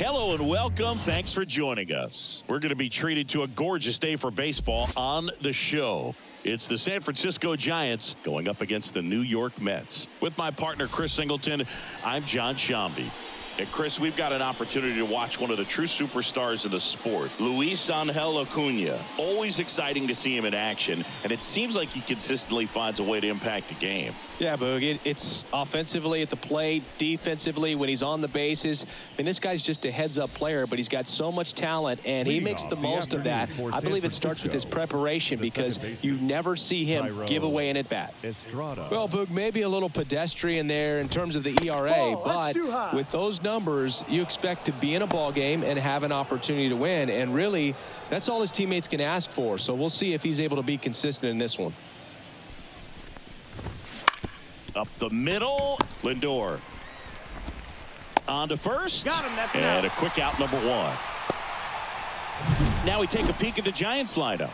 Hello and welcome. Thanks for joining us. We're going to be treated to a gorgeous day for baseball on the show. It's the San Francisco Giants going up against the New York Mets. With my partner, Chris Singleton, I'm John Shambi. And Chris, we've got an opportunity to watch one of the true superstars of the sport, Luis Angel Acuna. Always exciting to see him in action, and it seems like he consistently finds a way to impact the game. Yeah, Boog, it's offensively at the plate, defensively when he's on the bases. I mean, this guy's just a heads-up player, but he's got so much talent, and he makes the most of that. I believe it starts with his preparation because you never see him give away an at-bat. Well, Boog, maybe a little pedestrian there in terms of the ERA, but with those numbers, you expect to be in a ball game and have an opportunity to win, and really, that's all his teammates can ask for. So we'll see if he's able to be consistent in this one. Up the middle, Lindor. On to first. Got him, that's and a quick out, number one. Now we take a peek at the Giants lineup.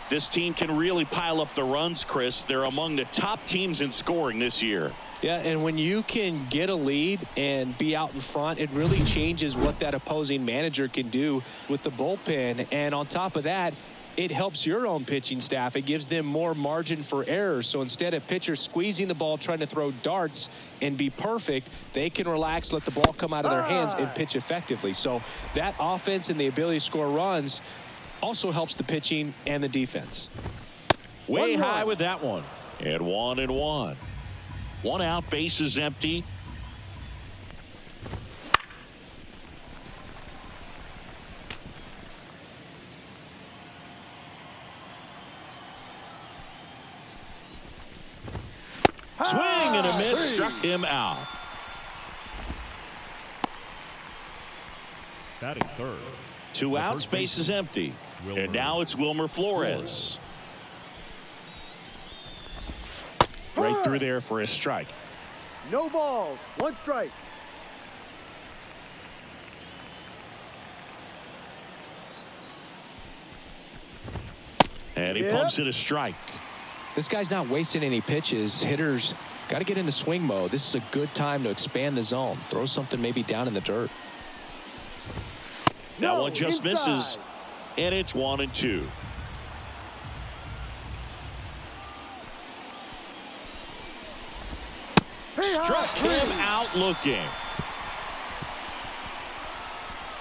This team can really pile up the runs, Chris. They're among the top teams in scoring this year. Yeah, and when you can get a lead and be out in front, it really changes what that opposing manager can do with the bullpen. And on top of that, it helps your own pitching staff. It gives them more margin for error. So instead of pitchers squeezing the ball, trying to throw darts and be perfect, they can relax, let the ball come out of their hands and pitch effectively. So that offense and the ability to score runs also helps the pitching and the defense. Way high with that one. And 1-1. One out, bases empty. Swing and a miss, struck him out. Batting third. Two outs, base is empty. And now it's Wilmer Flores. Right through there for a strike. No balls, one strike. And he pumps it a strike. This guy's not wasting any pitches. Hitters got to get into swing mode. This is a good time to expand the zone. Throw something maybe down in the dirt. Now one just misses. And it's 1-2. Struck him out looking.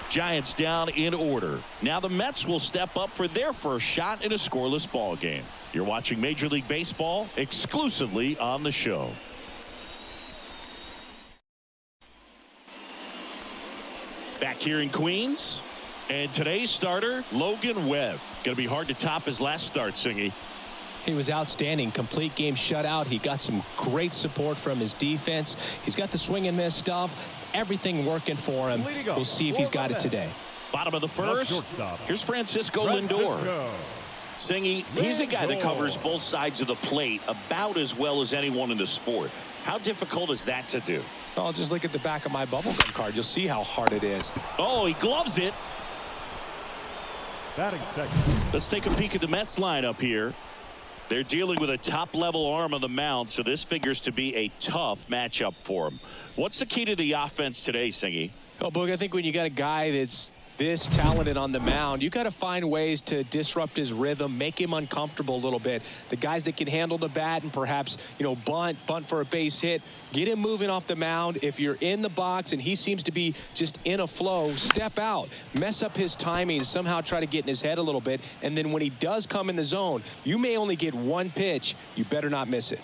Giants down in order. Now the Mets will step up for their first shot in a scoreless ball game. You're watching Major League Baseball exclusively on the show. Back here in Queens. And today's starter, Logan Webb. Going to be hard to top his last start, Singy. He was outstanding. Complete game shutout. He got some great support from his defense. He's got the swing and miss stuff. Everything working for him. We'll see if he's got it today. Bottom of the first. Here's Francisco Lindor. Singy, he's a guy that covers both sides of the plate about as well as anyone in the sport. How difficult is that to do? Oh, just look at the back of my bubblegum card. You'll see how hard it is. Oh, he gloves it. Batting second. Let's take a peek at the Mets lineup here. They're dealing with a top-level arm on the mound, so this figures to be a tough matchup for him. What's the key to the offense today, Singy? Oh, Boog, I think when you got a guy that's this talented on the mound, you got to find ways to disrupt his rhythm, make him uncomfortable a little bit. The guys that can handle the bat and perhaps, bunt for a base hit, get him moving off the mound. If you're in the box and he seems to be just in a flow, step out, mess up his timing, somehow try to get in his head a little bit. And then when he does come in the zone, you may only get one pitch. You better not miss it.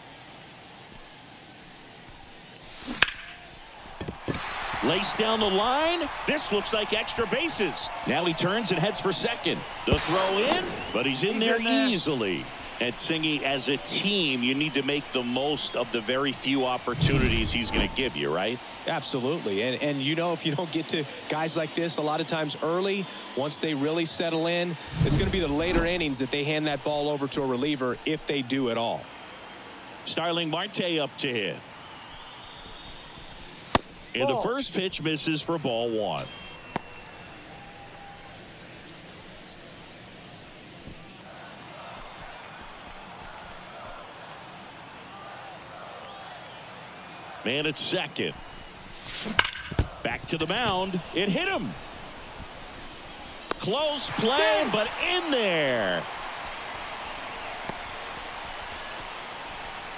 Lace down the line. This looks like extra bases. Now he turns and heads for second. The throw in, but he's in there easily. And Singy, as a team, you need to make the most of the very few opportunities he's going to give you, right? Absolutely. And if you don't get to guys like this a lot of times early, once they really settle in, it's going to be the later innings that they hand that ball over to a reliever if they do at all. Starling Marte up to hit. And the first pitch misses for ball one. Man at second. Back to the mound. It hit him. Close play, but in there.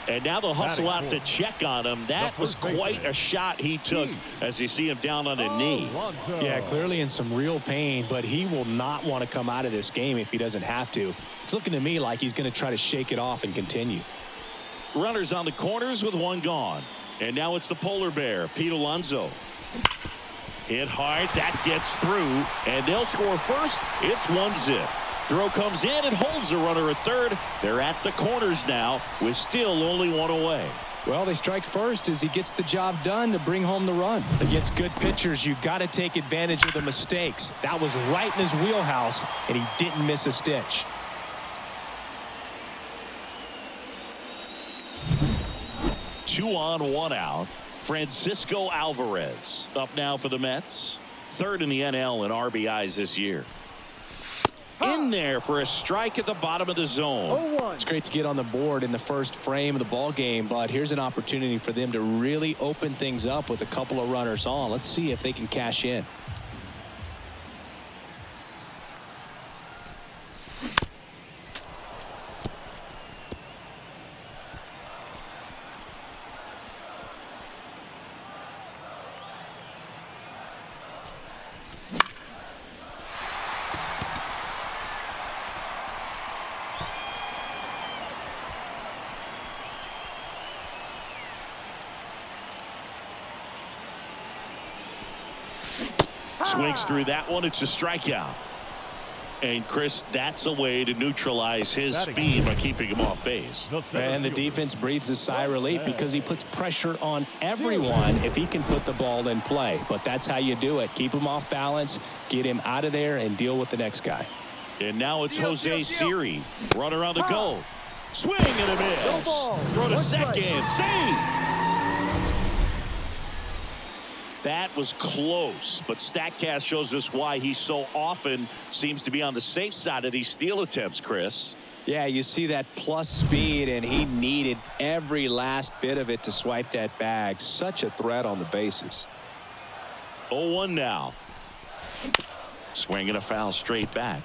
And now they'll hustle out to check on him. That was quite a shot he took as you see him down on a knee. Yeah, clearly in some real pain, but he will not want to come out of this game if he doesn't have to. It's looking to me like he's going to try to shake it off and continue. Runners on the corners with one gone. And now it's the polar bear, Pete Alonso. Hit hard, that gets through, and they'll score first. It's 1-0. Throw comes in and holds the runner at third. They're at the corners now with still only one away. Well, they strike first as he gets the job done to bring home the run. Against good pitchers, you've got to take advantage of the mistakes. That was right in his wheelhouse, and he didn't miss a stitch. Two on, one out. Francisco Alvarez up now for the Mets. Third in the NL in RBIs this year. In there for a strike at the bottom of the zone. It's great to get on the board in the first frame of the ball game, but here's an opportunity for them to really open things up with a couple of runners on. Let's see if they can cash in. Swings through that one. It's a strikeout. And Chris, that's a way to neutralize his speed by keeping him off base. And the defense breathes a sigh of relief because he puts pressure on everyone if he can put the ball in play. But that's how you do it. Keep him off balance, get him out of there, and deal with the next guy. And now it's Jose Siri. Runner on the go. Swing and a miss. Throw to second. Save. That was close, but StatCast shows us why he so often seems to be on the safe side of these steal attempts, Chris. Yeah, you see that plus speed, and he needed every last bit of it to swipe that bag. Such a threat on the bases. 0-1 now. Swinging a foul straight back.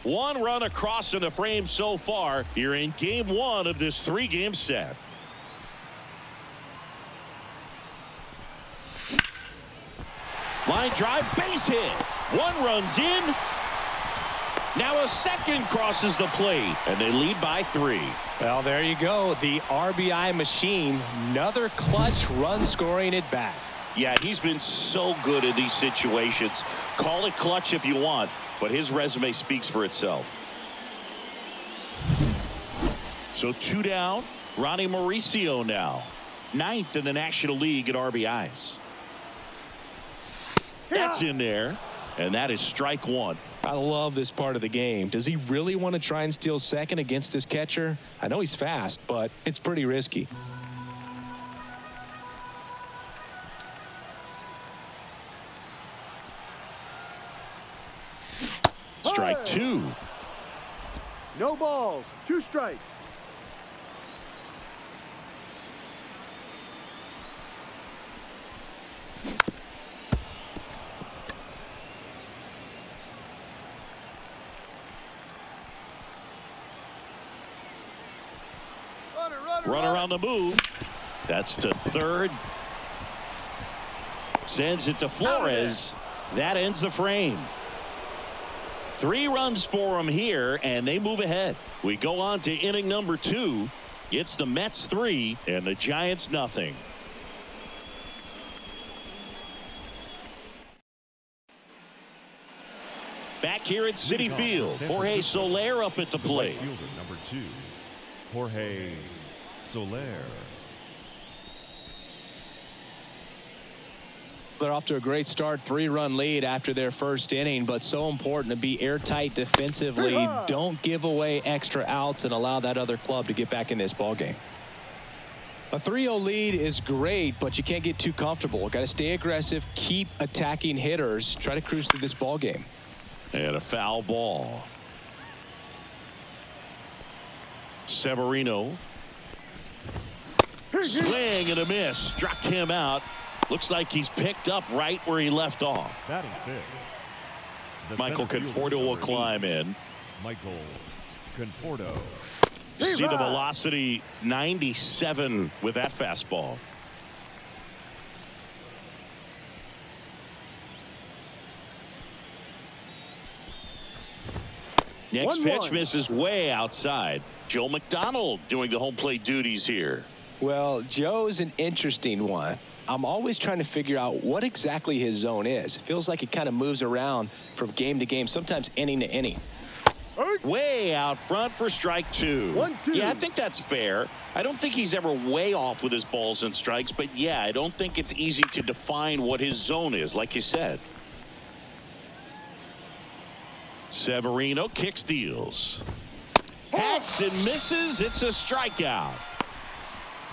One run across in the frame so far. You're in game one of this three-game set. Line drive, base hit. One runs in. Now a second crosses the plate, and they lead by 3. Well, there you go. The RBI machine. Another clutch run scoring it back. Yeah, he's been so good in these situations. Call it clutch if you want, but his resume speaks for itself. So 2 down. Ronnie Mauricio now. 9th in the National League at RBIs. That's in there, and that is strike 1. I love this part of the game. Does he really want to try and steal second against this catcher? I know he's fast, but it's pretty risky. Strike 2. No balls, 2 strikes. Runner on the move. That's to third. Sends it to Flores. That ends the frame. 3 runs for him here, and they move ahead. We go on to inning number 2. It's the Mets 3 and the Giants nothing. Back here at Citi Field, Jorge Soler up at the plate. Number 2, Jorge Soler. They're off to a great start, 3-run lead after their first inning, but so important to be airtight defensively. Don't give away extra outs and allow that other club to get back in this ball game. A 3-0 lead is great, but you can't get too comfortable. Got to stay aggressive, keep attacking hitters, try to cruise through this ball game. And a foul ball. Severino. Swing and a miss. Struck him out. Looks like he's picked up right where he left off. Batting fifth. Michael Conforto will climb in. Michael Conforto. See the velocity, 97 with that fastball. Next pitch misses way outside. Joe McDonald doing the home plate duties here. Well, Joe's an interesting one. I'm always trying to figure out what exactly his zone is. It feels like it kind of moves around from game to game, sometimes inning to inning. Way out front for strike two. 1-2. Yeah, I think that's fair. I don't think he's ever way off with his balls and strikes, but yeah, I don't think it's easy to define what his zone is, like you said. Severino kicks, deals. Hacks and misses. It's a strikeout.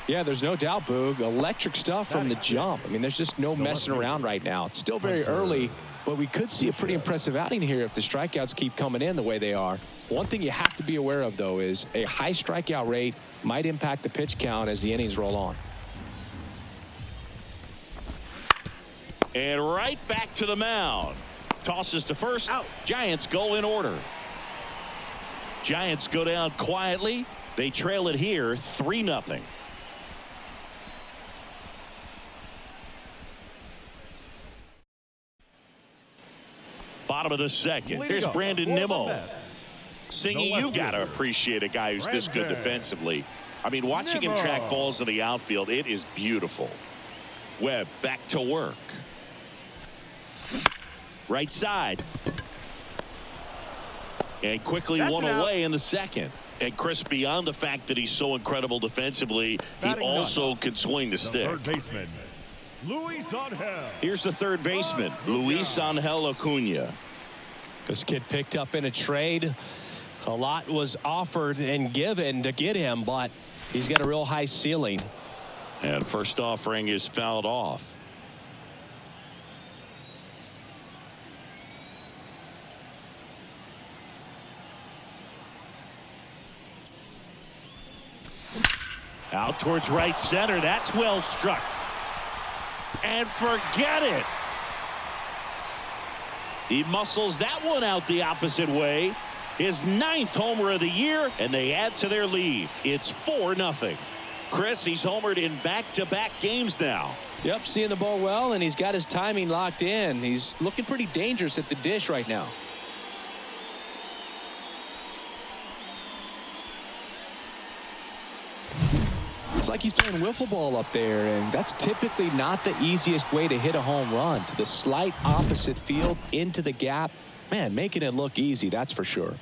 Yeah, there's no doubt, Boog. Electric stuff from the jump. I mean, there's just no messing around right now. It's still very early, but we could see a pretty impressive outing here if the strikeouts keep coming in the way they are. One thing you have to be aware of, though, is a high strikeout rate might impact the pitch count as the innings roll on. And right back to the mound. Tosses to first. Out. Giants go in order. Giants go down quietly. They trail it here 3-0. Bottom of the second. Here's Brandon Nimmo singing. You got to appreciate a guy who's this good defensively. I mean, watching him track balls in the outfield, it is beautiful. Webb back to work. Right side. And quickly one away in the second. And Chris, beyond the fact that he's so incredible defensively, he also can swing the stick. Third baseman, Luis Angel. Here's the third baseman, Luis Angel Acuna. This kid picked up in a trade. A lot was offered and given to get him, but he's got a real high ceiling. And first offering is fouled off. Out towards right center. That's well struck. And forget it. He muscles that one out the opposite way. His 9th homer of the year, and they add to their lead. It's 4-0. Chris, he's homered in back-to-back games now. Yep, seeing the ball well, and he's got his timing locked in. He's looking pretty dangerous at the dish right now. It's like he's playing wiffle ball up there, and that's typically not the easiest way to hit a home run. To the slight opposite field, into the gap. Man, making it look easy, that's for sure.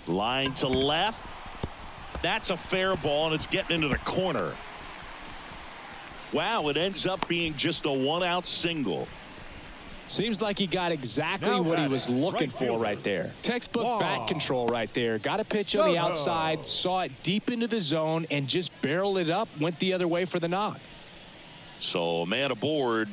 Line to left. That's a fair ball, and it's getting into the corner. Wow, it ends up being just a one-out single. Seems like he got exactly what he was looking for right there. Textbook bat control right there. Got a pitch on the outside, saw it deep into the zone, and just barreled it up, went the other way for the knock. So, man aboard.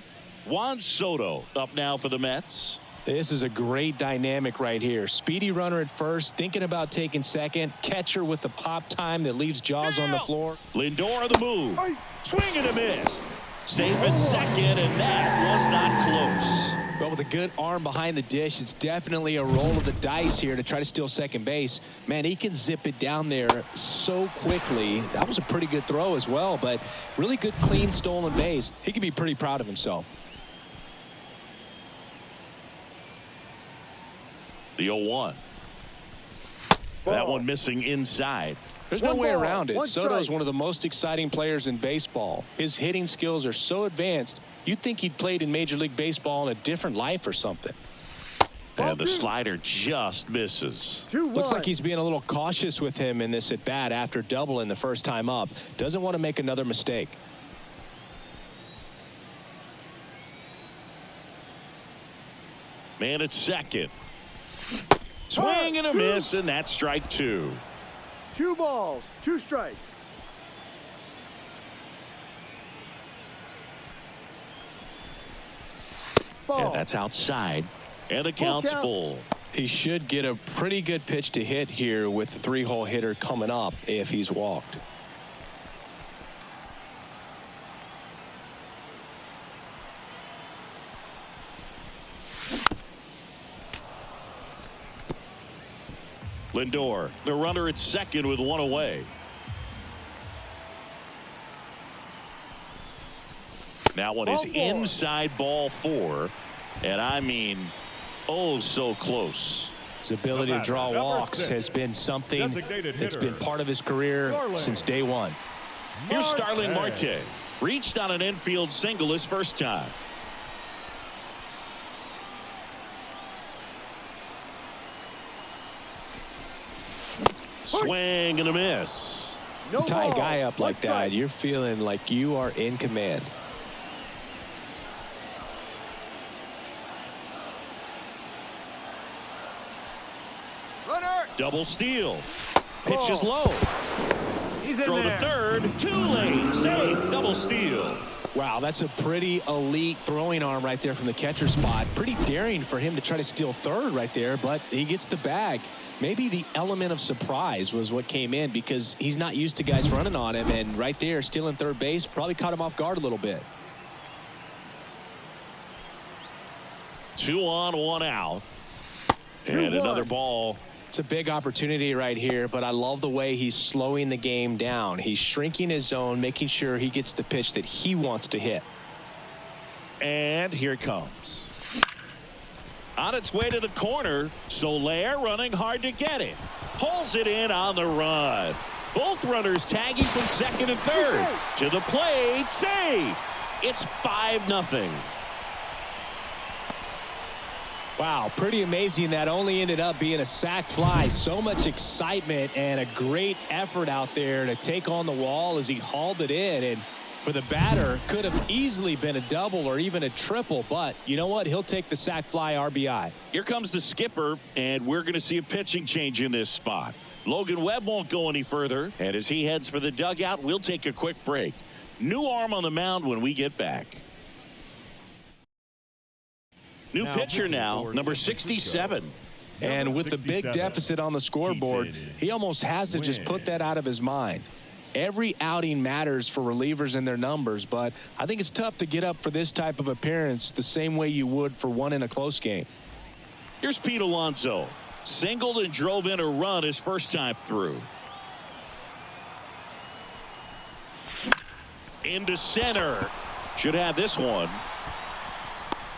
Juan Soto up now for the Mets. This is a great dynamic right here. Speedy runner at first, thinking about taking second. Catcher with the pop time that leaves Jaws on the floor. Lindor the move. Swing and a miss. Safe at second, and that was not close. But with a good arm behind the dish, it's definitely a roll of the dice here to try to steal second base. Man, he can zip it down there so quickly. That was a pretty good throw as well, but really good, clean, stolen base. He can be pretty proud of himself. The 0-1. That one missing inside. There's no way around it. Soto is one of the most exciting players in baseball. His hitting skills are so advanced, you'd think he'd played in Major League Baseball in a different life or something. And the slider just misses. Looks like he's being a little cautious with him in this at bat after doubling the first time up. Doesn't want to make another mistake. Man at second. Swing and a miss, and that's strike two. 2 balls, 2 strikes. And that's outside. And the count's full. He should get a pretty good pitch to hit here with the 3-hole hitter coming up if he's walked. Lindor, the runner at second with one away. That one is inside ball 4. And I mean, oh, so close. His ability to draw walks has been something that's been part of his career since day one. Here's Starling Marte. Reached on an infield single his first time. Swing and a miss. You tie a guy up like that, you're feeling like you are in command. Double steal. Pitch is low. Throw to third. Too late. Save. Double steal. Wow, that's a pretty elite throwing arm right there from the catcher spot. Pretty daring for him to try to steal third right there, but he gets the bag. Maybe the element of surprise was what came in because he's not used to guys running on him, and right there stealing third base probably caught him off guard a little bit. 2 on, 1 out. And another ball. It's a big opportunity right here, but I love the way he's slowing the game down. He's shrinking his zone, making sure he gets the pitch that he wants to hit. And here it comes. On its way to the corner, Soler running hard to get it. Pulls it in on the run. Both runners tagging from second and third. To the plate, save. It's 5-0. Wow, pretty amazing. That only ended up being a sac fly. So much excitement and a great effort out there to take on the wall as he hauled it in. And for the batter, could have easily been a double or even a triple. But you know what? He'll take the sac fly RBI. Here comes the skipper, and we're going to see a pitching change in this spot. Logan Webb won't go any further. And as he heads for the dugout, we'll take a quick break. New arm on the mound when we get back. New pitcher now, number 67. And with the big deficit on the scoreboard, he almost has to just put that out of his mind. Every outing matters for relievers and their numbers, but I think it's tough to get up for this type of appearance the same way you would for one in a close game. Here's Pete Alonso. Singled and drove in a run his first time through. Into center. Should have this one.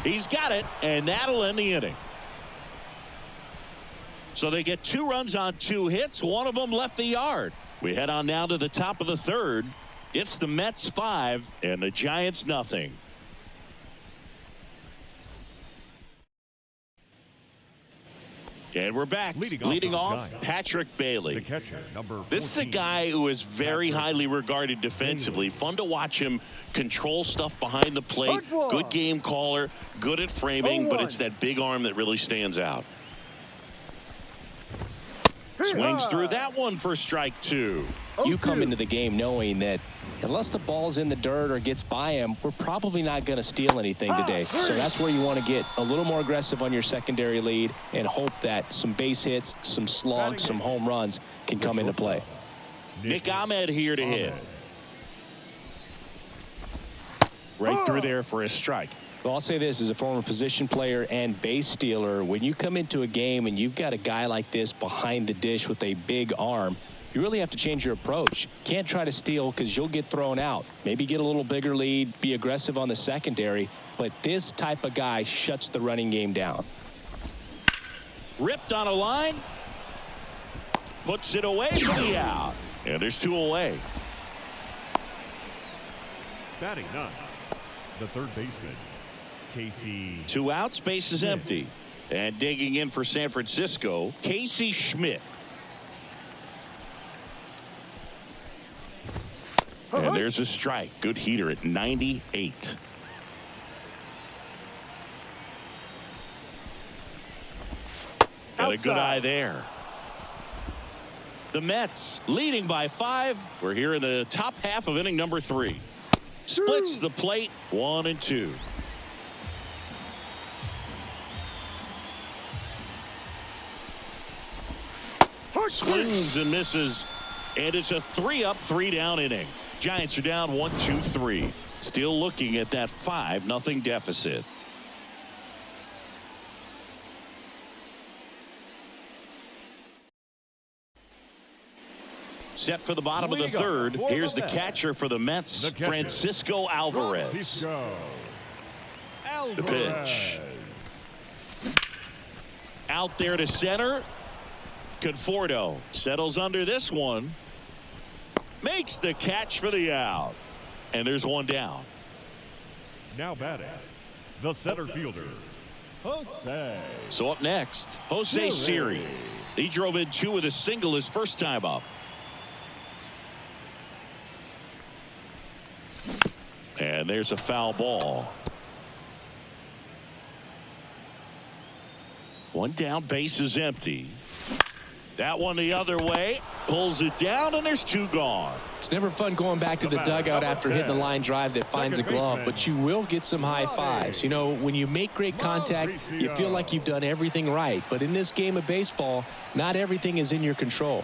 He's got it, and that'll end the inning. So they get 2 runs on 2 hits. One of them left the yard. We head on now to the top of the third. It's the Mets 5 and the Giants nothing. And we're back. Leading off Patrick Bailey. The catcher, number 14. This is a guy who is very highly regarded defensively. Fun to watch him control stuff behind the plate. Good game caller, good at framing, but it's that big arm that really stands out. Swings through that one for strike 2. You come into the game knowing that unless the ball's in the dirt or gets by him, we're probably not going to steal anything today. So that's where you want to get a little more aggressive on your secondary lead and hope that some base hits, some slugs, some home runs can come into play. Nick Ahmed here to hit. Right through there for a strike. Well, I'll say this as a former position player and base stealer. When you come into a game and you've got a guy like this behind the dish with a big arm, you really have to change your approach. Can't try to steal because you'll get thrown out. Maybe get a little bigger lead, be aggressive on the secondary, but this type of guy shuts the running game down. Ripped on a line. Puts it away for the out. And there's 2 away. Batting 9, the third baseman, Casey. 2 outs, base is empty. And digging in for San Francisco, Casey Schmidt. And there's a strike. Good heater at 98. Got a good eye there. The Mets leading by 5. We're here in the top half of inning number 3. Splits the plate 1 and 2. Swings and misses. And it's a 3-up, 3-down inning. Giants are down 1-2-3. Still looking at that 5-0 deficit. Set for the bottom of the third. Here's the catcher for the Mets, Francisco Alvarez. The pitch. Out there to center. Conforto settles under this one. Makes the catch for the out. And there's one down. Now batting, the center fielder, Jose. So up next, Jose Siri. He drove in 2 with a single his first time up. And there's a foul ball. One down, base is empty. That one the other way. Pulls it down, and there's 2 gone. It's never fun going back to the dugout after hitting a line drive that finds a glove, but you will get some high fives. You know, when you make great contact, you feel like you've done everything right. But in this game of baseball, not everything is in your control.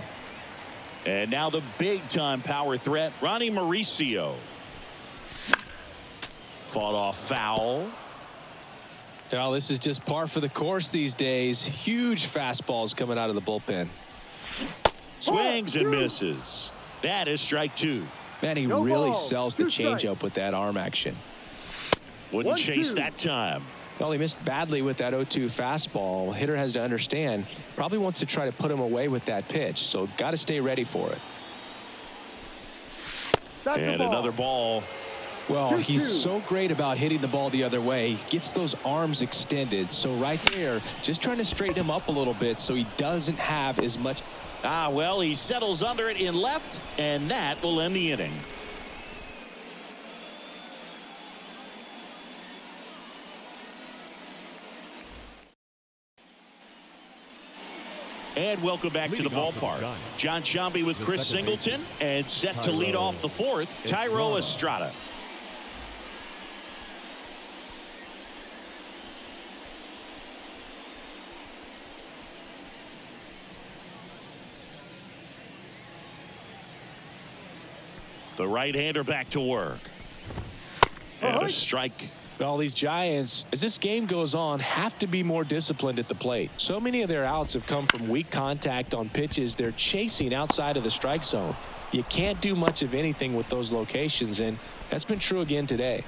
And now the big-time power threat, Ronnie Mauricio. Fought off foul. Well, this is just par for the course these days. Huge fastballs coming out of the bullpen. Swings and misses. That is strike 2. Man, he really sells the changeup with that arm action. Wouldn't chase that time. Well, he missed badly with that 0-2 fastball. Hitter has to understand, probably wants to try to put him away with that pitch, so got to stay ready for it. And another ball. Well, he's so great about hitting the ball the other way. He gets those arms extended. So right there, just trying to straighten him up a little bit so he doesn't have as much. Well, he settles under it in left, and that will end the inning. And welcome back to the ballpark. John Sciambi with Chris Singleton, and set to lead off the 4th, Thairo Estrada. The right-hander back to work. And a strike. Well, these Giants, as this game goes on, have to be more disciplined at the plate. So many of their outs have come from weak contact on pitches they're chasing outside of the strike zone. You can't do much of anything with those locations, and that's been true again today.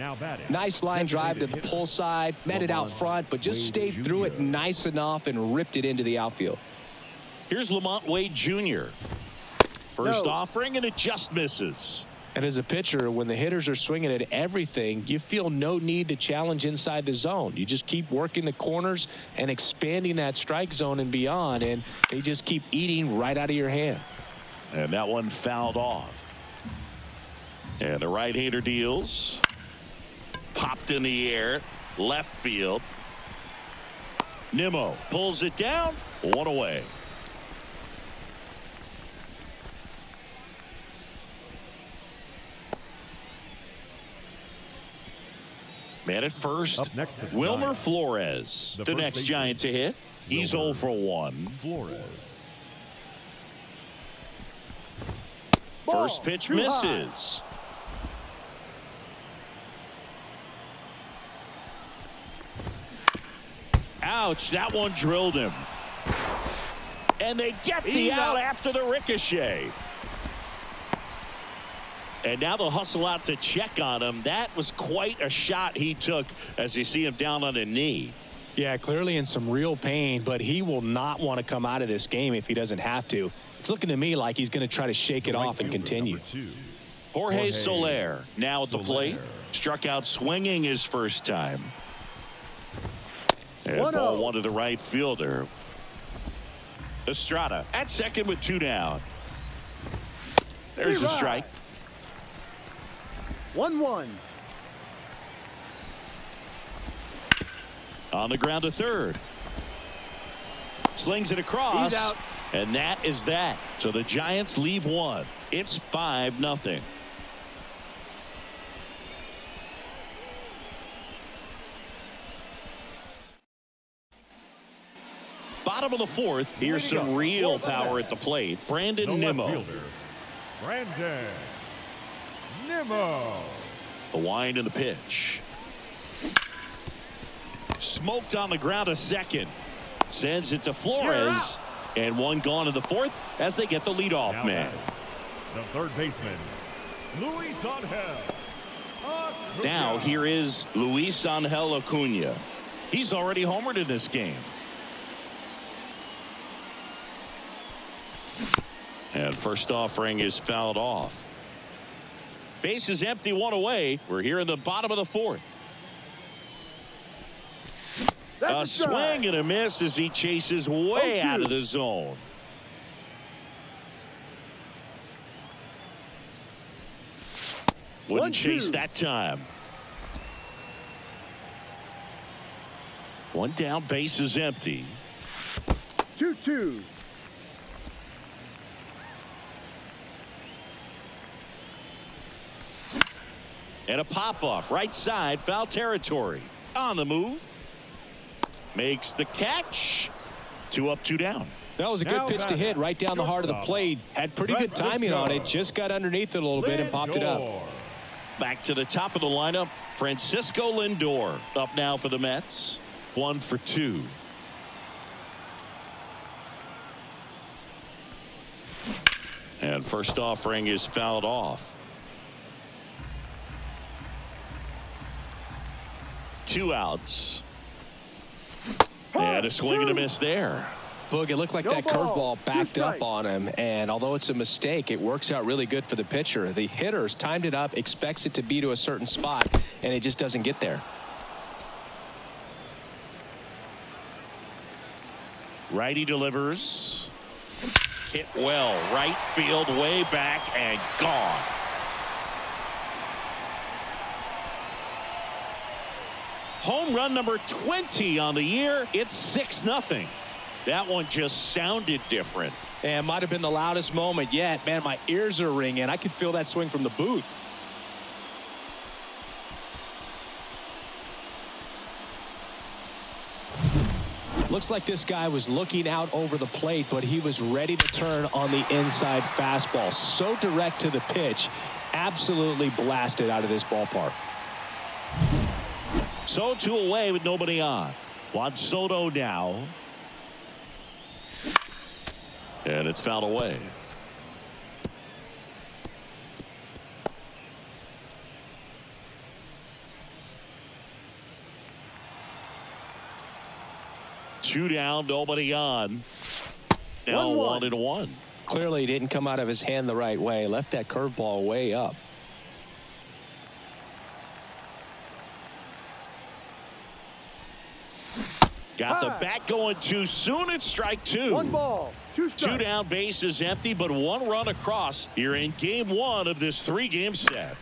Now batting. Nice line drive to the pull side, met it out front, but just stayed through it nice enough and ripped it into the outfield. Here's Lamont Wade Jr. First offering, and it just misses. And as a pitcher, when the hitters are swinging at everything, you feel no need to challenge inside the zone. You just keep working the corners and expanding that strike zone and beyond, and they just keep eating right out of your hand. And that one fouled off. And the right-hander deals. Popped in the air. Left field. Nimmo pulls it down. One away. Man at first, Wilmer Flores, the next Giant to hit. He's 0 for 1. Flores. First pitch misses. Ouch, that one drilled him. And they get the out after the ricochet. And now they'll hustle out to check on him. That was quite a shot he took as you see him down on a knee. Yeah, clearly in some real pain, but he will not want to come out of this game if he doesn't have to. It's looking to me like he's going to try to shake it off and continue. Jorge Soler now at the plate. Struck out swinging his first time. And ball 1 to the right fielder. Estrada at second with 2 down. There's a strike. 1-1. On the ground to third. Slings it across. He's out. And that is that. So the Giants leave 1. It's 5-0. Bottom of the 4th. Here's some real power at the plate. Brandon Nimmo. Brandon Nimmo. The wind and the pitch. Smoked on the ground to second. Sends it to Flores. And one gone in the fourth as they get the leadoff Now man. The third baseman, Luis Angel. Now here is Luis Angel Acuna. He's already homered in this game. And first offering is fouled off. Base is empty, one away. We're here in the bottom of the fourth. A swing and a miss as he chases way out of the zone. Wouldn't chase that time. One down, base is empty. 2-2. And a pop-up, right side, foul territory. On the move. Makes the catch. 2 up, 2 down. That was a good pitch to hit right down the heart of the plate. Had pretty good timing on it. Just got underneath it a little bit and popped it up. Back to the top of the lineup, Francisco Lindor up now for the Mets. 1 for 2. And first offering is fouled off. 2 outs. And a swing and a miss there. Boog, it looked like that curveball backed up on him, and although it's a mistake, it works out really good for the pitcher. The hitter's timed it up, expects it to be to a certain spot, and it just doesn't get there. Righty delivers. Hit well, right field, way back, and gone. Home run number 20 on the year. It's 6-0. That one just sounded different. And might have been the loudest moment yet. Man, my ears are ringing. I could feel that swing from the booth. Looks like this guy was looking out over the plate, but he was ready to turn on the inside fastball. So direct to the pitch. Absolutely blasted out of this ballpark. So 2 away with nobody on. Juan Soto now. And it's fouled away. Two down, nobody on. Now 1-1. Clearly he didn't come out of his hand the right way. Left that curveball way up. Got the bat going too soon. It's strike 2. 1 ball, 2 strikes. 2 down, base is empty, but 1 run across. You're in game 1 of this 3-game set.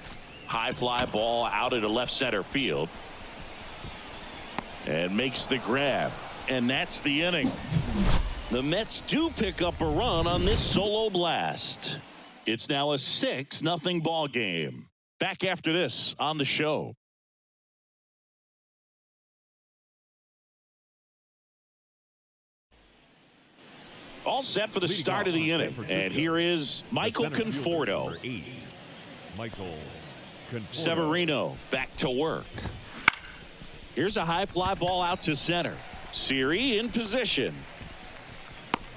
High fly ball out into left center field. And makes the grab. And that's the inning. The Mets do pick up a run on this solo blast. It's now a 6-0 ball game. Back after this on the show. All set for the start of the inning. And here is Michael Conforto. Michael Conforto. Severino back to work. Here's a high fly ball out to center. Siri in position.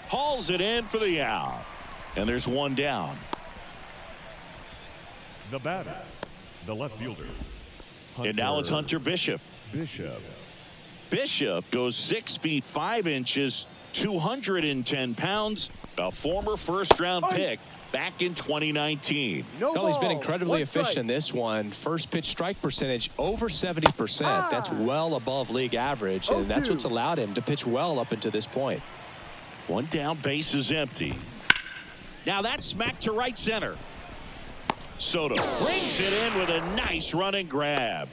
Hauls it in for the out. And there's 1 down. The batter, the left fielder. And now it's Hunter Bishop. Bishop goes 6 feet 5 inches, 210 pounds, a former first-round pick back in 2019. Well, he's been incredibly efficient in this one. First pitch strike percentage over 70%. That's well above league average, and that's what's allowed him to pitch well up until this point. 1 down, base is empty. Now that's smacked to right center. Soto brings it in with a nice running grab.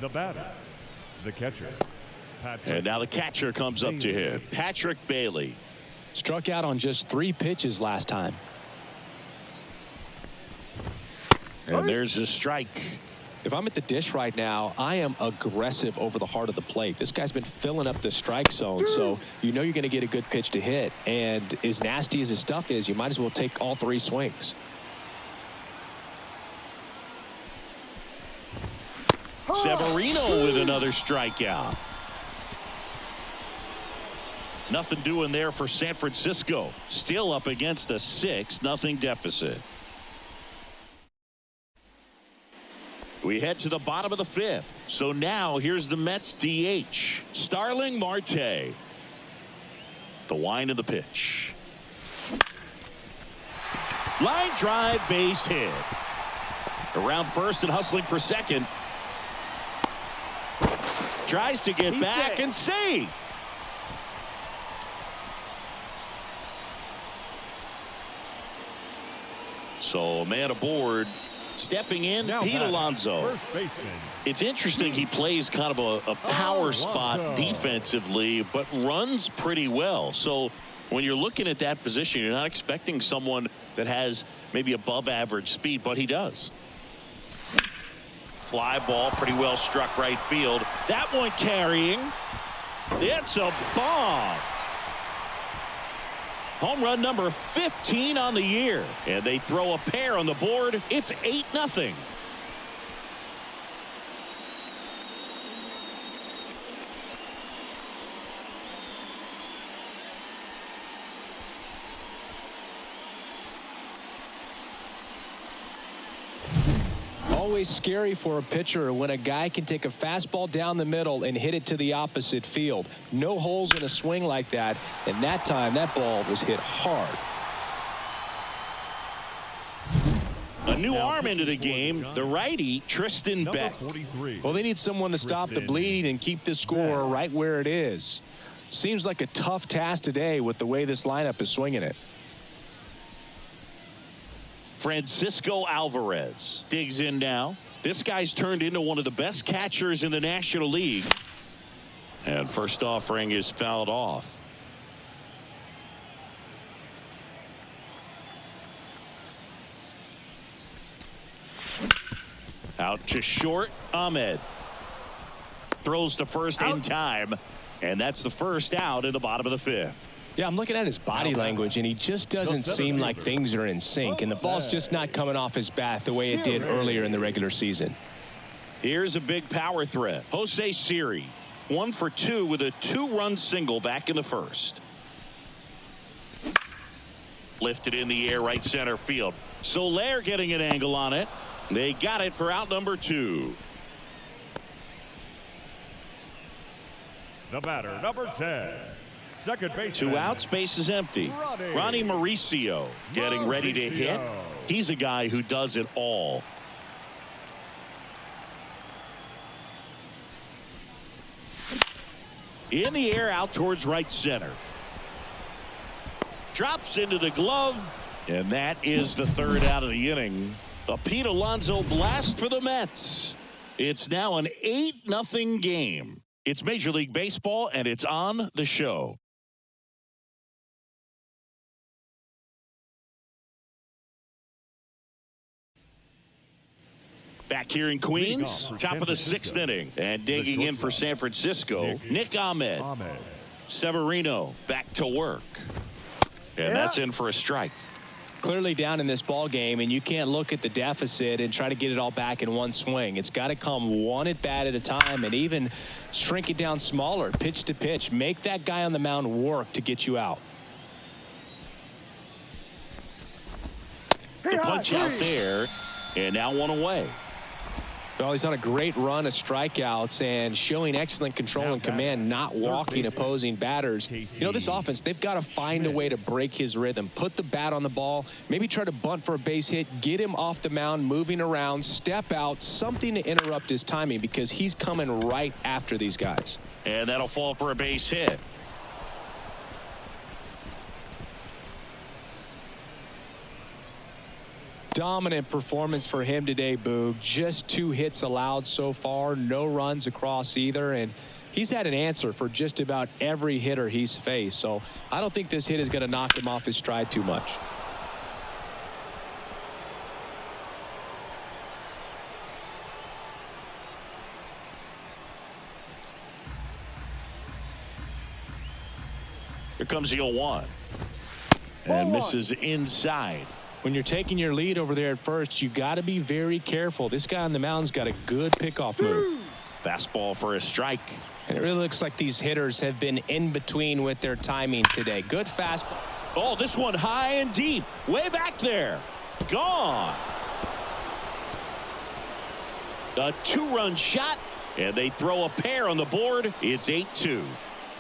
The batter, the catcher. And now the catcher comes up to him. Patrick Bailey. Struck out on just 3 pitches last time. And there's a strike. If I'm at the dish right now, I am aggressive over the heart of the plate. This guy's been filling up the strike zone, so you know you're going to get a good pitch to hit. And as nasty as his stuff is, you might as well take all 3 swings. Severino with another strikeout. Nothing doing there for San Francisco. Still up against a 6-0 deficit. We head to the bottom of the 5th. So now here's the Mets DH. Starling Marte. The wind of the pitch. Line drive, base hit. Around first and hustling for second. Tries to get back and save. So a man aboard. Stepping in, now Pete Alonso. First baseman. It's interesting he plays kind of a power spot defensively, but runs pretty well. So when you're looking at that position, you're not expecting someone that has maybe above average speed, but he does. Fly ball pretty well struck right field. That one carrying. It's a bomb. Home run number 15 on the year. And they throw a pair on the board. It's 8-0. Always scary for a pitcher when a guy can take a fastball down the middle and hit it to the opposite field. No holes in a swing like that, and that time that ball was hit hard. A new arm into the game, the righty Tristan Beck. 43. Well, they need someone to stop the bleeding and keep the score right where it is. Seems like a tough task today with the way this lineup is swinging it. Francisco Alvarez digs in now. This guy's turned into one of the best catchers in the National League. And first offering is fouled off. Out to short, Ahmed. Throws to first in time. And that's the first out in the bottom of the 5th. Yeah, I'm looking at his body language, and he just doesn't seem like things are in sync, and the ball's just not coming off his bat the way it did earlier in the regular season. Here's a big power threat. Jose Siri, 1 for 2 with a 2-run single back in the first. Lifted in the air, right center field. Soler getting an angle on it. They got it for out number 2. The batter, number 10. Second base. 2 outs, base is empty. Ronnie Mauricio getting ready to hit. He's a guy who does it all. In the air, out towards right center. Drops into the glove, and that is the 3rd out of the inning. A Pete Alonso blast for the Mets. It's now an 8-0 game. It's Major League Baseball, and it's on the show. Back here in Queens, top of the 6th inning. And digging in for San Francisco, Nick Ahmed. Severino back to work. And that's in for a strike. Clearly down in this ball game, and you can't look at the deficit and try to get it all back in one swing. It's got to come one at bat at a time, and even shrink it down smaller, pitch to pitch. Make that guy on the mound work to get you out. The punch out there, and now 1 away. Well, he's on a great run of strikeouts and showing excellent control and command, not walking opposing batters. You know, this offense, they've got to find a way to break his rhythm, put the bat on the ball, maybe try to bunt for a base hit, get him off the mound, moving around, step out, something to interrupt his timing because he's coming right after these guys. And that'll fall for a base hit. Dominant performance for him today, Boog. Just 2 hits allowed so far, no runs across either, and he's had an answer for just about every hitter he's faced. So I don't think this hit is going to knock him off his stride too much. Here comes the 0-1. And misses inside. When you're taking your lead over there at first, you got to be very careful. This guy on the mound's got a good pickoff move. Fastball for a strike. And it really looks like these hitters have been in between with their timing today. Good fastball. Oh, this one high and deep. Way back there. Gone. A two-run shot, and they throw a pair on the board. It's 8-2.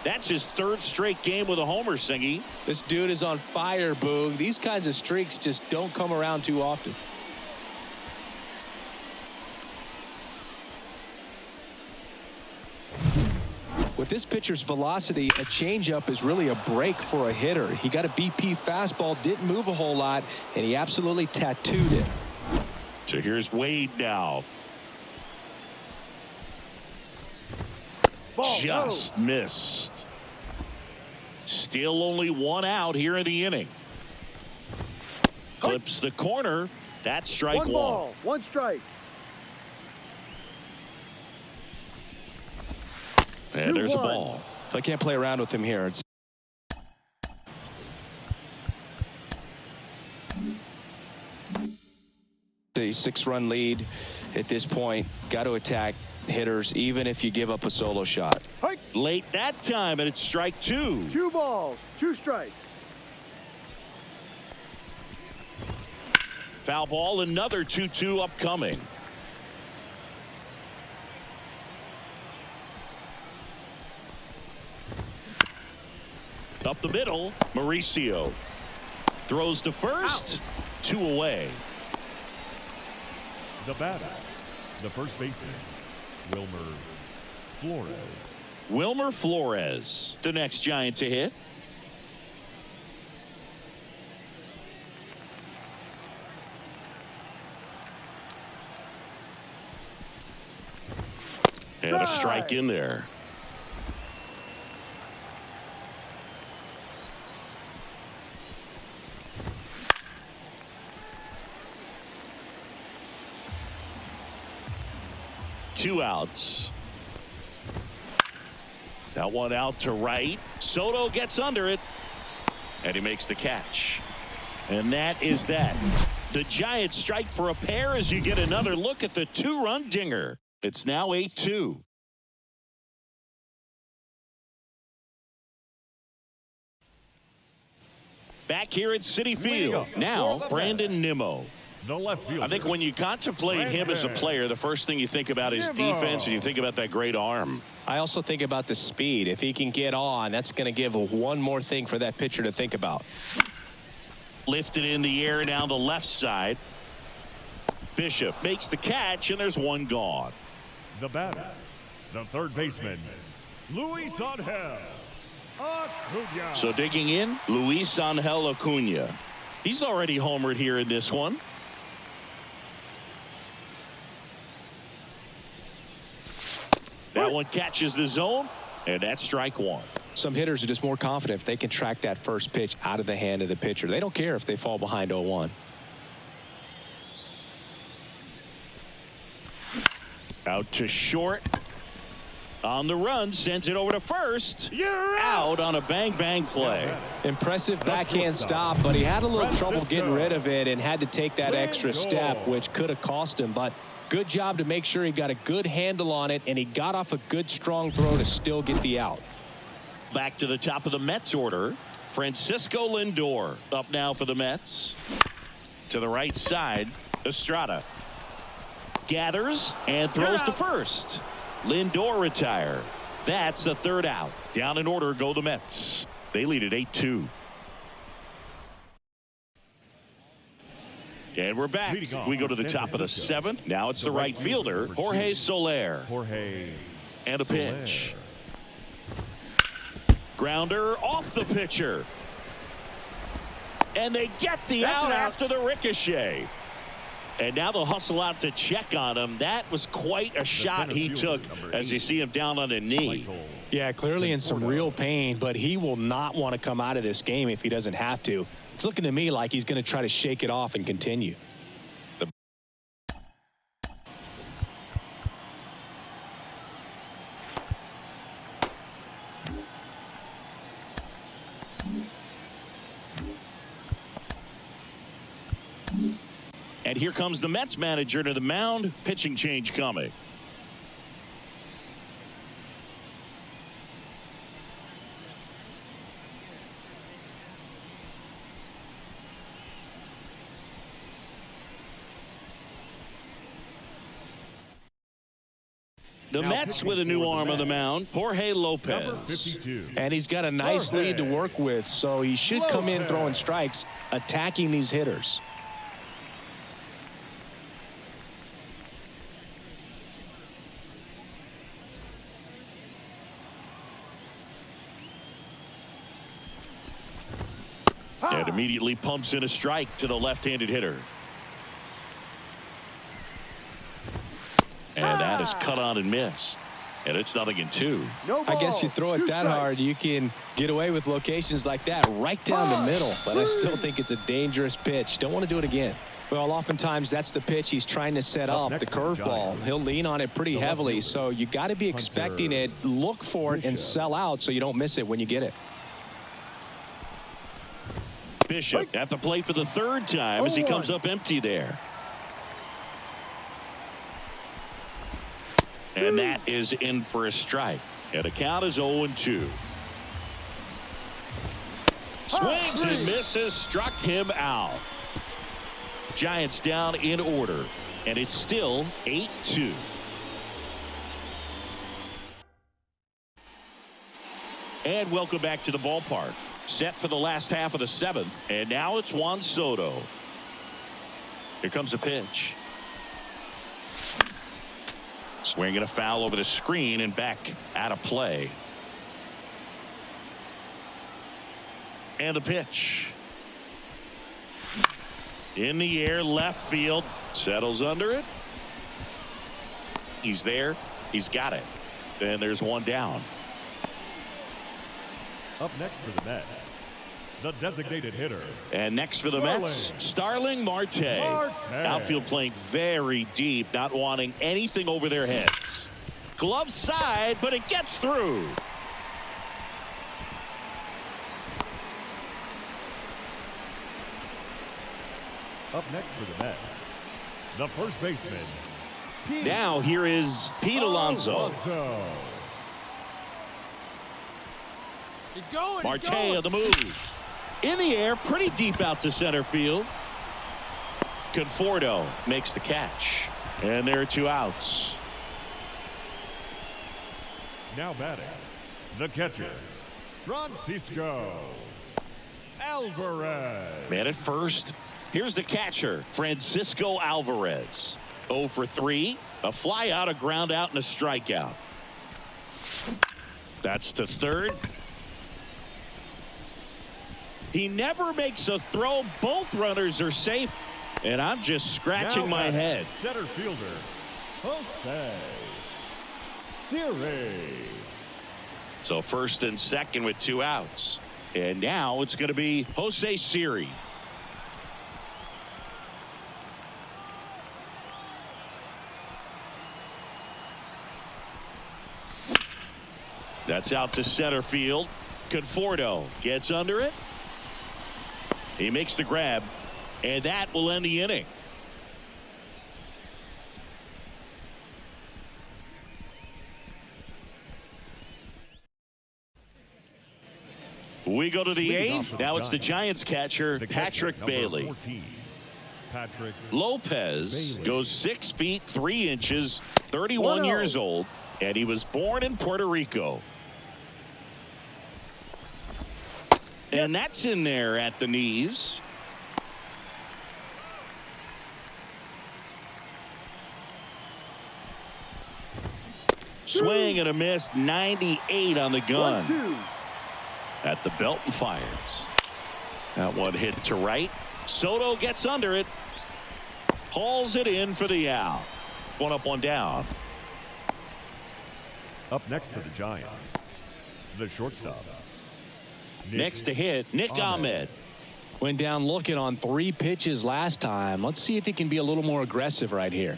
That's his third straight game with a homer, Singy. This dude is on fire, Boog. These kinds of streaks just don't come around too often. With this pitcher's velocity, a changeup is really a break for a hitter. He got a BP fastball, didn't move a whole lot, and he absolutely tattooed it. So here's Wade now. Ball, Just missed. Still only one out here in the inning. Clips the corner. That's strike one. Ball, one strike. And there's a 2-1. ball. I can't play around with him here. It's a 6-run lead at this point. Got to attack hitters even if you give up a solo shot. Hike. Late that time, and it's strike 2. 2 balls, 2 strikes. Foul ball, another 2-2 upcoming. Up the middle, Mauricio throws to first. Out. 2 away. The batter, the first baseman, Wilmer Flores. Wilmer Flores, the next Giant to hit. And a strike in there. Two outs. That one out to right. Soto gets under it, and he makes the catch. And that is that. The Giants strike for a pair as you get another look at the 2-run dinger. It's now 8-2. Back here at Citi Field. Now, Brandon Nimmo. The left fielder. I think when you contemplate him as a player, the first thing you think about is defense, and you think about that great arm. I also think about the speed. If he can get on, that's going to give one more thing for that pitcher to think about. Lifted in the air down the left side. Bishop makes the catch, and there's one gone. The batter, the third baseman, Luis Angel Acuna. So digging in, Luis Angel Acuna. He's already homered here in this one. That one catches the zone, and that's strike 1. Some hitters are just more confident if they can track that first pitch out of the hand of the pitcher. They don't care if they fall behind 0-1. Out to short. On the run, sends it over to first. Out on a bang-bang play. Impressive backhand stop, but he had a little trouble getting rid of it and had to take that extra step, which could have cost him. But good job to make sure he got a good handle on it, and he got off a good, strong throw to still get the out. Back to the top of the Mets order. Francisco Lindor up now for the Mets. To the right side, Estrada. Gathers and throws to first. Lindor retired. That's the third out. Down in order go the Mets. They lead at 8-2. And we're back. We go to the top of the 7th. Now it's the right fielder, Jorge Soler. And a pitch. Grounder off the pitcher. And they get the out after the ricochet. And now they'll hustle out to check on him. That was quite a shot he took as you see him down on a knee. Yeah, clearly in some real pain, but he will not want to come out of this game if he doesn't have to. It's looking to me like he's going to try to shake it off and continue. And here comes the Mets manager to the mound. Pitching change coming. The Mets with a new arm on the mound, Jorge Lopez. And he's got a nice lead to work with, so he should come in throwing strikes, attacking these hitters. And immediately pumps in a strike to the left-handed hitter. And that is cut on and missed. And it's 0-2. I guess you throw it that hard, you can get away with locations like that right down the middle. But I still think it's a dangerous pitch. Don't want to do it again. Well, oftentimes that's the pitch he's trying to set up, the curveball. He'll lean on it pretty heavily, so you got to be expecting it, look for it, and sell out so you don't miss it when you get it. Bishop at the plate for the third time as he comes up empty there. And that is in for a strike. And the count is 0-2. Swings and misses, struck him out. Giants down in order. And it's still 8-2. And welcome back to the ballpark. Set for the last half of the seventh. And now it's Juan Soto. Here comes the pitch. Swinging a foul over the screen and back out of play. And the pitch. In the air, left field. Settles under it. He's there. He's got it. And there's one down. Up next for the Mets, the designated hitter. And next for the Mets, Starling Marte. Outfield playing very deep, not wanting anything over their heads. Glove side, but it gets through. Up next for the Mets, the first baseman. Now here is Pete Alonso. He's going. Marte on the move. In the air, pretty deep out to center field. Conforto makes the catch. And there are 2 outs. Now batting, the catcher, Francisco Alvarez. Man at first. Here's the catcher, Francisco Alvarez. 0 for 3. A fly out, a ground out, and a strikeout. That's to third. He never makes a throw. Both runners are safe. And I'm just scratching my head. Center fielder, Jose Siri. So first and second with 2 outs. And now it's going to be Jose Siri. That's out to center field. Conforto gets under it. He makes the grab, and that will end the inning. We go to the 8th. Now it's the Giants catcher, Patrick Bailey. 14, Patrick Lopez goes 6 feet 3 inches, 31 years old, and he was born in Puerto Rico. And that's in there at the knees. Swing and a miss, 98 on the gun. 1-2. At the belt and fires. That one hit to right. Soto gets under it. Hauls it in for the out. 1 up, 1 down. Up next for the Giants, the shortstop. Next to hit, Nick Ahmed. Went down looking on 3 pitches last time. Let's see if he can be a little more aggressive right here.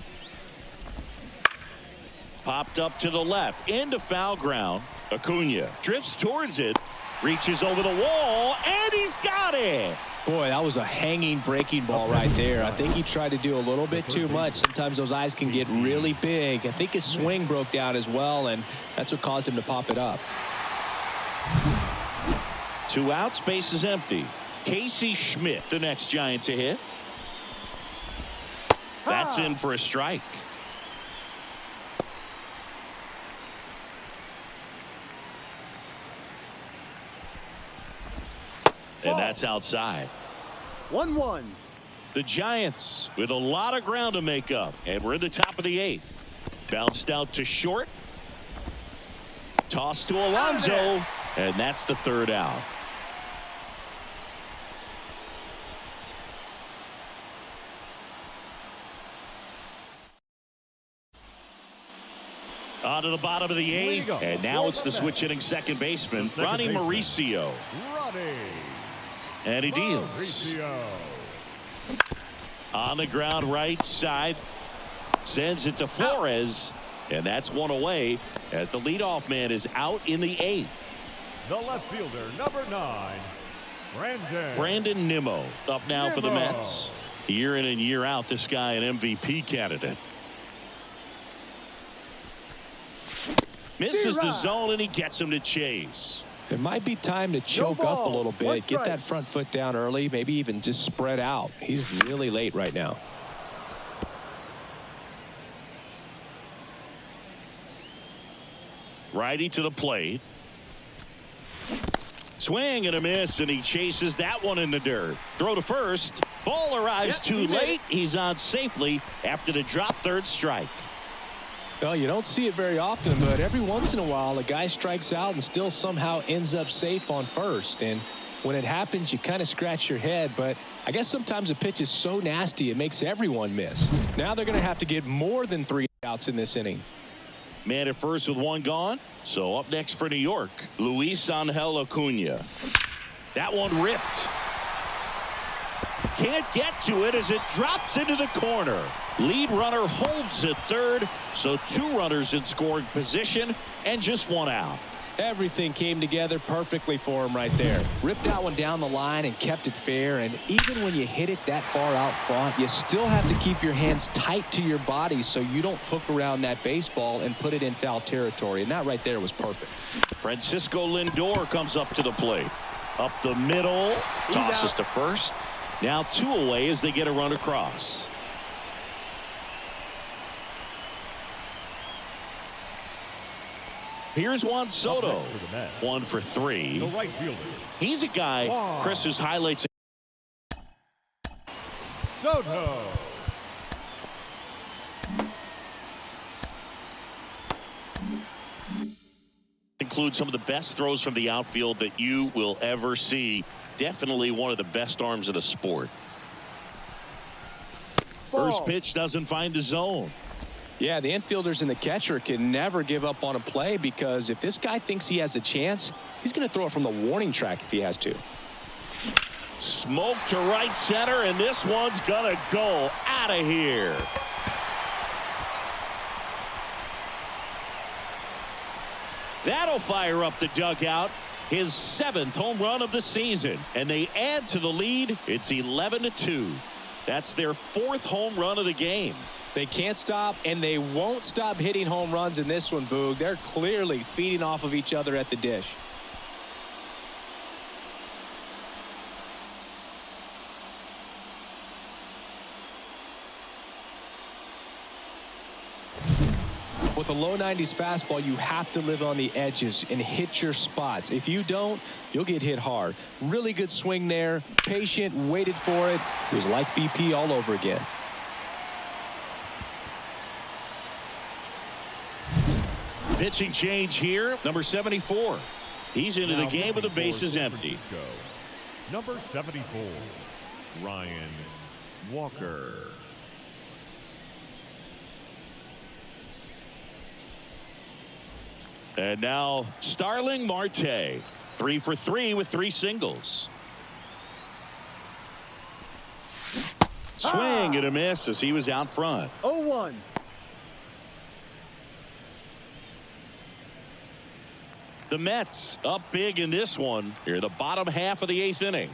Popped up to the left, into foul ground. Acuna drifts towards it, reaches over the wall, and he's got it. Boy, that was a hanging breaking ball right there. I think he tried to do a little bit too much. Sometimes those eyes can get really big. I think his swing broke down as well, and that's what caused him to pop it up. 2 outs, base is empty. Casey Schmidt, the next Giant to hit. That's in for a strike. and that's outside. 1-1. The Giants with a lot of ground to make up, and we're in the top of the 8th. Bounced out to short. Toss to Alonso, and that's the 3rd out. On to the bottom of the 8th, and now it's the switch hitting second baseman, Ronnie Mauricio. And he deals. On the ground right side, sends it to Flores, and that's one away as the leadoff man is out in the 8th. The left fielder, number 9, Brandon Nimmo up now for the Mets. Year in and year out, this guy an MVP candidate. Misses the zone, and he gets him to chase. It might be time to choke up a little bit. Get that front foot down early. Maybe even just spread out. He's really late right now. Righty to the plate. Swing and a miss, and he chases that one in the dirt. Throw to first. Ball arrives too late. He's on safely after the drop third strike. Well, you don't see it very often, but every once in a while a guy strikes out and still somehow ends up safe on first. And when it happens, you kind of scratch your head. But I guess sometimes a pitch is so nasty it makes everyone miss. Now they're going to have to get more than 3 outs in this inning. Man at first with 1 gone. So up next for New York, Luis Angel Acuna. That one ripped. Can't get to it as it drops into the corner. Lead runner holds at third, so 2 runners in scoring position and just 1 out. Everything came together perfectly for him right there. Ripped that one down the line and kept it fair. And even when you hit it that far out front, you still have to keep your hands tight to your body so you don't hook around that baseball and put it in foul territory. And that right there was perfect. Francisco Lindor comes up to the plate. Up the middle, tosses to first. Now 2 away as they get a run across. Here's Juan Soto. 1 for 3. the right fielder, He's a guy, Chris, whose highlights Soto. include some of the best throws from the outfield that you will ever see. Definitely one of the best arms in the sport. First pitch doesn't find the zone. Yeah, the infielders and the catcher can never give up on a play, because if this guy thinks he has a chance, he's going to throw it from the warning track if he has to. Smoke to right center, and this one's going to go out of here. That'll fire up the dugout. His 7th home run of the season, and they add to the lead. It's 11-2. That's their 4th home run of the game. They can't stop, and they won't stop hitting home runs in this one, Boog. They're clearly feeding off of each other at the dish. With a low 90s fastball, you have to live on the edges and hit your spots. If you don't, you'll get hit hard. Really good swing there. Patient, waited for it. It was like BP all over again. Pitching change here, number 74. He's into the game with the bases empty. Number 74, Ryan Walker. And now Starling Marte, 3 for 3 with 3 singles. Swing and a miss as he was out front. 0-1. The Mets up big in this one here, the bottom half of the 8th inning.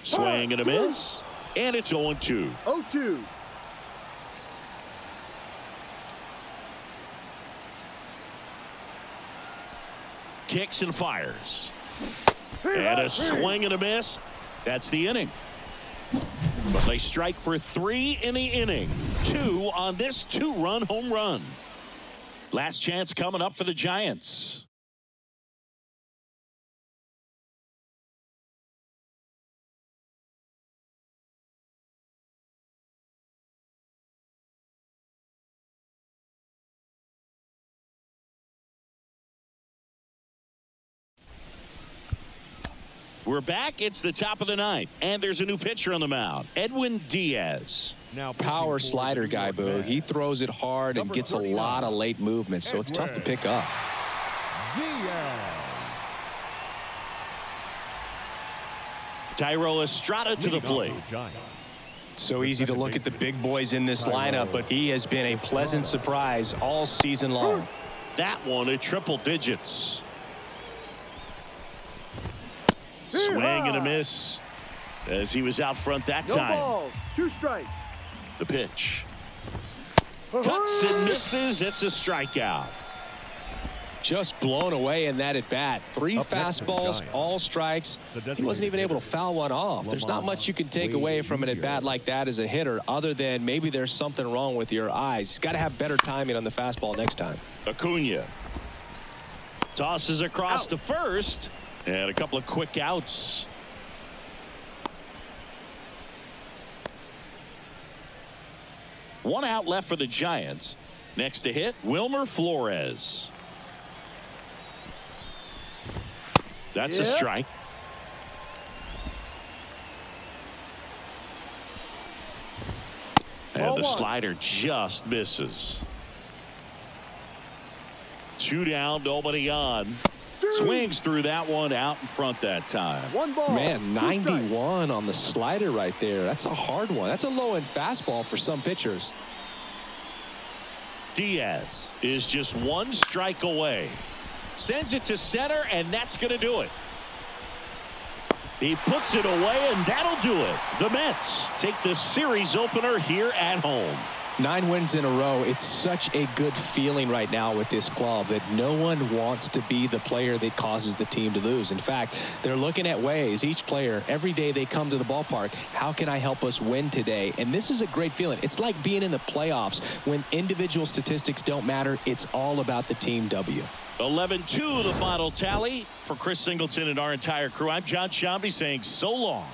Swing and a miss, and it's 0-2. 0-2. Kicks and fires. And a swing and a miss. That's the inning. But they strike for 3 in the inning. 2 on this 2-run home run. Last chance coming up for the Giants. We're back. It's the top of the ninth, and there's a new pitcher on the mound, Edwin Diaz. Now power slider guy, Boog. He throws it hard and gets a lot of late movement, so it's tough to pick up. Tyro Estrada to the plate. So easy to look at the big boys in this lineup, but he has been a pleasant surprise all season long. That one at triple digits. Swing and a miss as he was out front that No time. balls, 2 strikes. The pitch. Cuts and misses. It's a strikeout. Just blown away in that at bat. 3 fastballs, all strikes. He wasn't even able to foul one off. There's not much you can take away from an at bat like that as a hitter, other than maybe there's something wrong with your eyes. He's got to have better timing on the fastball next time. Acuna tosses across to first, and a couple of quick outs. One out left for the Giants. Next to hit, Wilmer Flores. That's a strike. And the slider just misses. 2 down, nobody on. Swings through that one, out in front that time. 1 ball. Man, 91 on the slider right there. That's a hard one. That's a low-end fastball for some pitchers. Diaz is just 1 strike away. Sends it to center, and that's going to do it. He puts it away, and that'll do it. The Mets take the series opener here at home. 9 wins in a row. It's such a good feeling right now with this club that no one wants to be the player that causes the team to lose. In fact, they're looking at ways, each player, every day they come to the ballpark, how can I help us win today? And this is a great feeling. It's like being in the playoffs when individual statistics don't matter. It's all about the team W. 11-2 the final tally. For Chris Singleton and our entire crew, I'm John Shambi saying so long.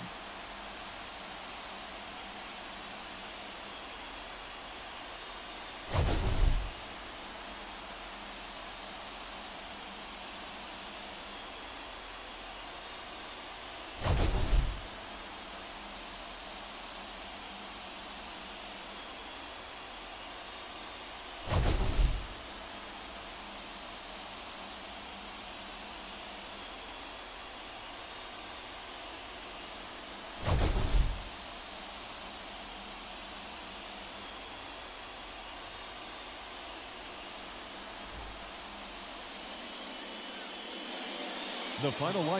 The final line.